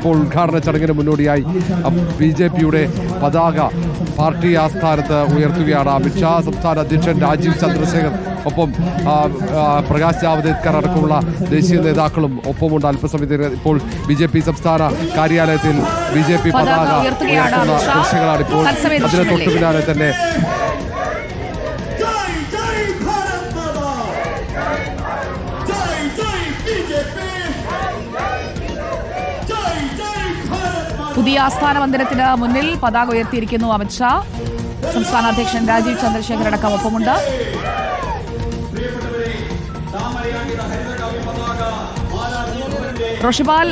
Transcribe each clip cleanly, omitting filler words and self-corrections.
ഇപ്പോൾ ഉദ്ഘാടന ചടങ്ങിന് മുന്നോടിയായി BJPയുടെ പതാക പാർട്ടി ആസ്ഥാനത്ത് ഉയർത്തുകയാണ് അമിത്ഷാ. സംസ്ഥാന അധ്യക്ഷൻ രാജീവ് ചന്ദ്രശേഖർ ഒപ്പം പ്രകാശ് ജാവ്ദേക്കർ അടക്കമുള്ള ദേശീയ നേതാക്കളും ഒപ്പമുണ്ട്. അല്പസമയത്തിന് ഇപ്പോൾ BJP സംസ്ഥാന കാര്യാലയത്തിൽ BJP പതാക ഉയർത്തുന്ന ദൃശ്യങ്ങളാണ് ഇപ്പോൾ. അതിന് തൊട്ടു പിന്നാലെ തന്നെ പുതിയ ആസ്ഥാന മന്ദിരത്തിന് മുന്നിൽ പതാക ഉയർത്തിയിരിക്കുന്നു അമിത്ഷാ. സംസ്ഥാന അധ്യക്ഷൻ രാജീവ് ചന്ദ്രശേഖർ അടക്കം ഒപ്പമുണ്ട്. റോഷിപാൽ,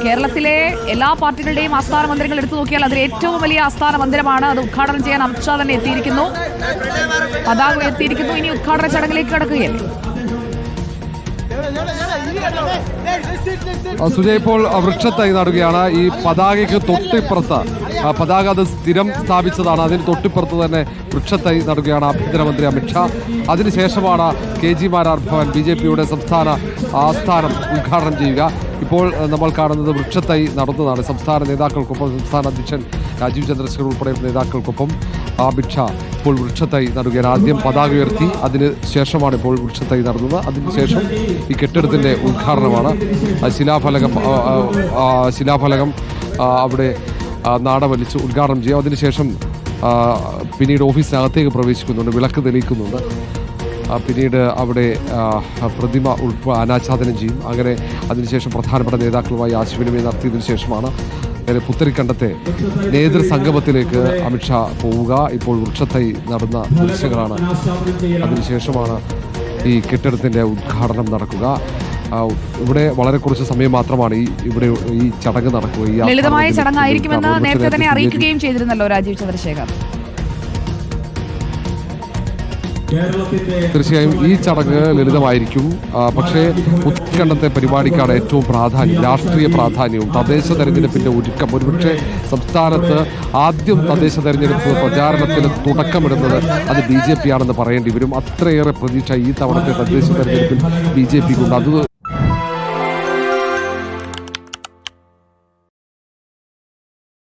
കേരളത്തിലെ എല്ലാ പാർട്ടികളുടെയും ആസ്ഥാന മന്ദിരങ്ങൾ എടുത്തു നോക്കിയാൽ അതിൽ ഏറ്റവും വലിയ ആസ്ഥാന മന്ദിരമാണ്. അത് ഉദ്ഘാടനം ചെയ്യാൻ അമിത്ഷാ തന്നെ എത്തിയിരിക്കുന്നു, പതാക ഉയർത്തിയിരിക്കുന്നു. ഇനി ഉദ്ഘാടന ചടങ്ങിലേക്ക് കടക്കുകയല്ലേ? സുജയ്, ഇപ്പോൾ വൃക്ഷത്തൈ നടുകയാണ്. ഈ പതാകയ്ക്ക് തൊട്ടിപ്പുറത്ത് പതാക അത് സ്ഥിരം സ്ഥാപിച്ചതാണ്. അതിന് തൊട്ടിപ്പുറത്ത് തന്നെ വൃക്ഷത്തൈ നടുകയാണ് ആഭ്യന്തരമന്ത്രി അമിത്ഷാ. അതിനുശേഷമാണ് KG മാരാർ ഭവൻ BJPയുടെ സംസ്ഥാന ആസ്ഥാനം ഉദ്ഘാടനം ചെയ്യുക. ഇപ്പോൾ നമ്മൾ കാണുന്നത് വൃക്ഷത്തൈ നടന്നതാണ്. സംസ്ഥാന നേതാക്കൾക്കൊപ്പം സംസ്ഥാന അധ്യക്ഷൻ രാജീവ് ചന്ദ്രശേഖർ ഉൾപ്പെടെയുള്ള നേതാക്കൾക്കൊപ്പം അമിത്ഷാ ഇപ്പോൾ വൃക്ഷത്തൈ നടുകയാണ്. ആദ്യം പതാക ഉയർത്തി, അതിന് ശേഷമാണ് ഇപ്പോൾ വൃക്ഷത്തൈ നടന്നത്. അതിനുശേഷം ഈ കെട്ടിടത്തിൻ്റെ ഉദ്ഘാടനമാണ്. ശിലാഫലകം അവിടെ നാടവലിച്ച് ഉദ്ഘാടനം ചെയ്യും. അതിനുശേഷം പിന്നീട് ഓഫീസിനകത്തേക്ക് പ്രവേശിക്കുന്നുണ്ട്, വിളക്ക് തെളിയിക്കുന്നുണ്ട്. പിന്നീട് അവിടെ പ്രതിമ അനാച്ഛാദനം ചെയ്യും. അങ്ങനെ അതിനുശേഷം പ്രധാനപ്പെട്ട നേതാക്കളുമായി ആശയവിനിമയം നടത്തിയതിനു ശേഷമാണ് പുത്തരിക്കണ്ടത്തെ നേതൃസംഗമത്തിലേക്ക് അമിത്ഷാ പോവുക. ഇപ്പോൾ വൃക്ഷത്തൈ നടന്ന ദൃശ്യങ്ങളാണ്. അതിനുശേഷമാണ് ഈ കെട്ടിടത്തിൻ്റെ ഉദ്ഘാടനം നടക്കുക. ഇവിടെ വളരെ കുറച്ച് സമയം മാത്രമാണ് ഇവിടെ ഈ ചടങ്ങ് നടക്കുക. ലളിതമായ ചടങ്ങായിരിക്കുമെന്ന് നേരത്തെ തന്നെ അറിയിക്കുകയും ചെയ്തിരുന്നല്ലോ രാജീവ് ചന്ദ്രശേഖർ. തീർച്ചയായും ഈ ചടങ്ങ് ലളിതമായിരിക്കും. പക്ഷേ ഉത്കണ്ഠത്തെ പരിപാടിക്കാണ് ഏറ്റവും പ്രാധാന്യം, രാഷ്ട്രീയ പ്രാധാന്യവും. തദ്ദേശ തെരഞ്ഞെടുപ്പിന്റെ ഒരുക്കം. ഒരുപക്ഷെ സംസ്ഥാനത്ത് ആദ്യം തദ്ദേശ തെരഞ്ഞെടുപ്പ് പ്രചാരണത്തിന് തുടക്കമിടുന്നത് അത് BJP ആണെന്ന് പറയേണ്ടി വരും. അത്രയേറെ പ്രതീക്ഷ ഈ തവണത്തെ തദ്ദേശ തെരഞ്ഞെടുപ്പിൽ BJPക്കുണ്ട്. അത്